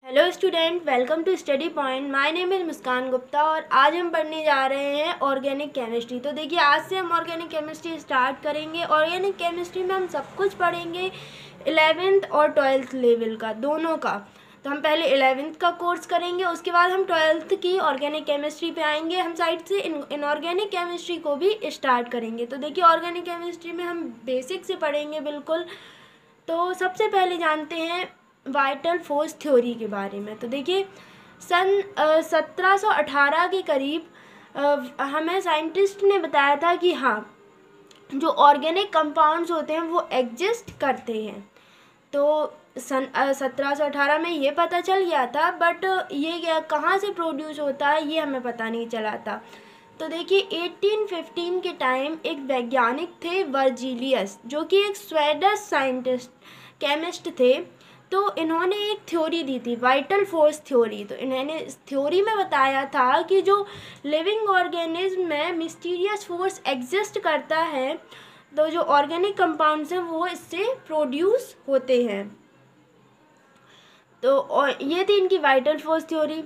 Hello student, welcome to study point. My name is Muskan Gupta और आज हम पढ़ने जा रहे हैं ऑर्गेनिक केमिस्ट्री। तो देखिए, आज से हम ऑर्गेनिक केमिस्ट्री स्टार्ट करेंगे। ऑर्गेनिक केमिस्ट्री में हम सब कुछ पढ़ेंगे, 11th और 12th लेवल का, दोनों का। तो हम पहले 11th का कोर्स करेंगे, उसके बाद हम 12th की ऑर्गेनिक केमिस्ट्री पे आएंगे। हम साइड से इनऑर्गेनिक केमिस्ट्री को भी स्टार्ट करेंगे। तो देखिए, ऑर्गेनिक केमिस्ट्री में हम बेसिक से पढ़ेंगे बिल्कुल। तो सबसे पहले जानते हैं वाइटल फोर्स थ्योरी के बारे में। तो देखिए, सन 1718 के करीब हमें साइंटिस्ट ने बताया था कि हाँ, जो ऑर्गेनिक कंपाउंड्स होते हैं वो एग्जिस्ट करते हैं। तो सन 1718 में ये पता चल गया था, बट ये कहाँ से प्रोड्यूस होता है ये हमें पता नहीं चला था। तो देखिए, 1815 के टाइम एक वैज्ञानिक थे वर्जीलियस, जो कि एक स्वीडिश साइंटिस्ट केमिस्ट थे। तो इन्होंने एक थ्योरी दी थी, वाइटल फोर्स थ्योरी। तो इन्होंने इस थ्योरी में बताया था कि जो लिविंग ऑर्गेनिज्म में मिस्टीरियस फोर्स एग्जिस्ट करता है, तो जो ऑर्गेनिक कंपाउंड्स हैं वो इससे प्रोड्यूस होते हैं। तो और ये थी इनकी वाइटल फोर्स थ्योरी।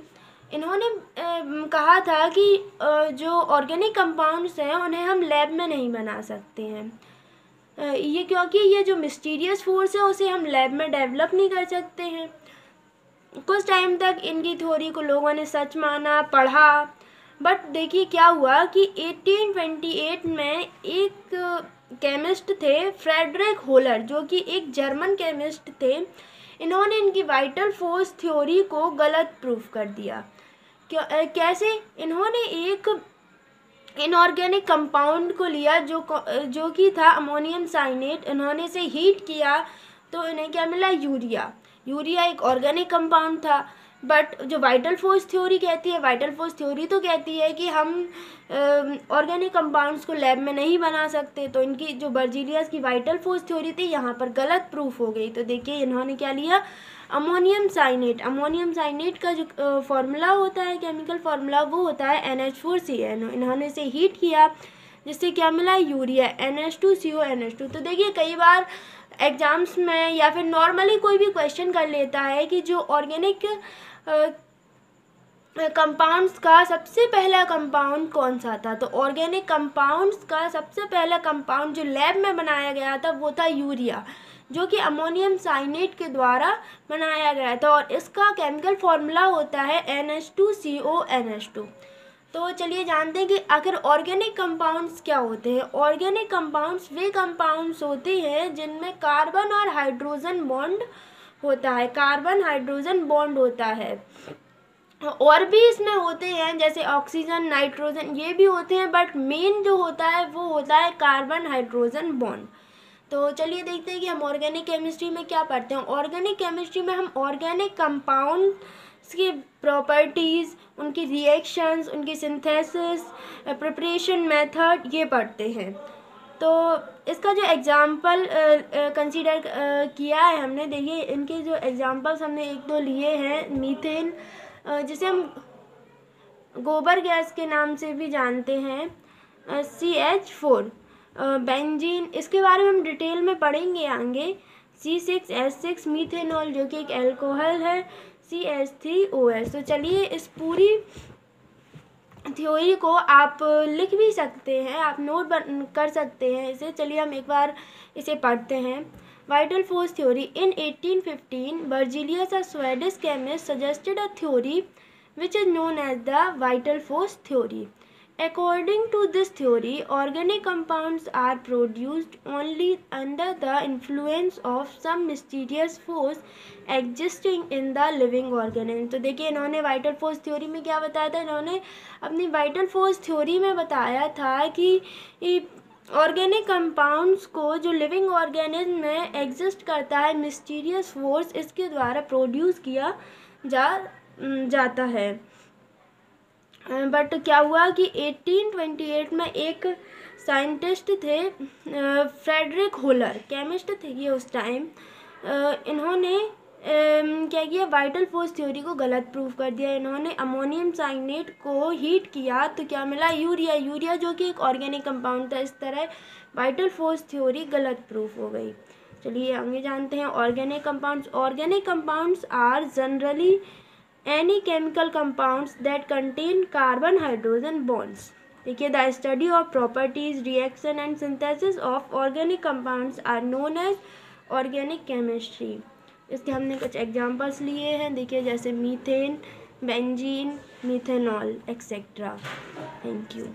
इन्होंने कहा था कि जो ऑर्गेनिक कंपाउंड्स हैं उन्हें हम लैब में नहीं बना सकते हैं, ये क्योंकि ये जो मिस्टीरियस फोर्स है उसे हम लैब में डेवलप नहीं कर सकते हैं। कुछ टाइम तक इनकी थ्योरी को लोगों ने सच माना, पढ़ा, बट देखिए क्या हुआ कि 1828 में एक केमिस्ट थे फ्रेडरिक होलर, जो कि एक जर्मन केमिस्ट थे। इन्होंने इनकी वाइटल फोर्स थ्योरी को गलत प्रूफ कर दिया। कैसे? इन्होंने एक इनऑर्गेनिक कंपाउंड को लिया जो कि था अमोनियम साइनेट। इन्होंने इसे हीट किया तो इन्हें क्या मिला? यूरिया। यूरिया एक ऑर्गेनिक कंपाउंड था, बट जो वाइटल फोर्स थ्योरी कहती है, वाइटल फोर्स थ्योरी तो कहती है कि हम ऑर्गेनिक कंपाउंड्स को लैब में नहीं बना सकते। तो इनकी जो बर्जीलियस की वाइटल फोर्स थ्योरी थी यहाँ पर गलत प्रूफ हो गई। तो देखिए, इन्होंने क्या लिया? अमोनियम साइनेट। अमोनियम साइनेट का जो फॉर्मूला होता है, केमिकल फार्मूला, वो होता है NH4CnO। इन्होंने इसे हीट किया, जिससे क्या मिला? Urea, NH2CO NH2। तो देखिए, कई बार एग्जाम्स में या फिर नॉर्मली कोई भी क्वेश्चन कर लेता है कि जो ऑर्गेनिक कंपाउंड्स का सबसे पहला कंपाउंड कौन सा था। तो ऑर्गेनिक कंपाउंड्स का सबसे पहला कंपाउंड जो लैब में बनाया गया था वो था यूरिया, जो कि अमोनियम साइनेट के द्वारा बनाया गया था, और इसका केमिकल फार्मूला होता है NH2CO NH2। तो चलिए जानते हैं कि आखिर ऑर्गेनिक कंपाउंड्स क्या होते हैं। ऑर्गेनिक कंपाउंड्स वे कंपाउंड्स होते हैं जिनमें कार्बन और हाइड्रोजन बॉन्ड होता है, कार्बन हाइड्रोजन बॉन्ड होता है। और भी इसमें होते हैं जैसे ऑक्सीजन, नाइट्रोजन, ये भी होते हैं, बट मेन जो होता है वो होता है कार्बन हाइड्रोजन बॉन्ड। तो चलिए देखते हैं कि हम ऑर्गेनिक केमिस्ट्री में क्या पढ़ते हैं। ऑर्गेनिक केमिस्ट्री में हम ऑर्गेनिक कंपाउंड्स की प्रॉपर्टीज़, उनकी रिएक्शंस, उनकी सिंथेसिस, प्रिपरेशन मेथड, ये पढ़ते हैं। तो इसका जो एग्जाम्पल कंसीडर किया है हमने, देखिए इनके जो एग्जाम्पल्स हमने एक दो लिए हैं। मीथेन, जिसे हम गोबर गैस के नाम से भी जानते हैं, CH4, बेंजीन, इसके बारे में हम डिटेल में पढ़ेंगे आगे। C6H6 मीथेनॉल, जो कि एक एल्कोहल है, CH3OH। तो चलिए, इस पूरी थ्योरी को आप लिख भी सकते हैं, आप नोट कर सकते हैं इसे। चलिए हम एक बार इसे पढ़ते हैं। Vital force theory. In 1815 Berzelius, a Swedish chemist, suggested a theory which is known as the vital force theory. According to this theory, organic compounds are produced only under the influence of some mysterious force existing in the living organism। तो देखिए, इन्होंने vital force theory में क्या बताया था? इन्होंने अपनी vital force theory में बताया था कि ऑर्गेनिक कंपाउंड्स को जो लिविंग ऑर्गेनिज्म में एग्जिस्ट करता है मिस्टीरियस फोर्स, इसके द्वारा प्रोड्यूस किया जाता है। बट क्या हुआ कि 1828 में एक साइंटिस्ट थे, फ्रेडरिक होलर, केमिस्ट थे ये उस टाइम। इन्होंने क्या किया? वाइटल फोर्स थ्योरी को गलत प्रूफ कर दिया। इन्होंने अमोनियम साइनेट को हीट किया तो क्या मिला? यूरिया। यूरिया जो कि एक ऑर्गेनिक कंपाउंड था। इस तरह वाइटल फोर्स थ्योरी गलत प्रूफ हो गई। चलिए आगे जानते हैं organic compounds. Organic compounds are generally any chemical compounds that contain carbon hydrogen bonds। देखिए the study of properties reaction and synthesis of organic compounds are known as organic chemistry. इसके हमने कुछ एग्जांपल्स लिए हैं, देखिए जैसे methane, benzene, methanol etcetera. Thank you.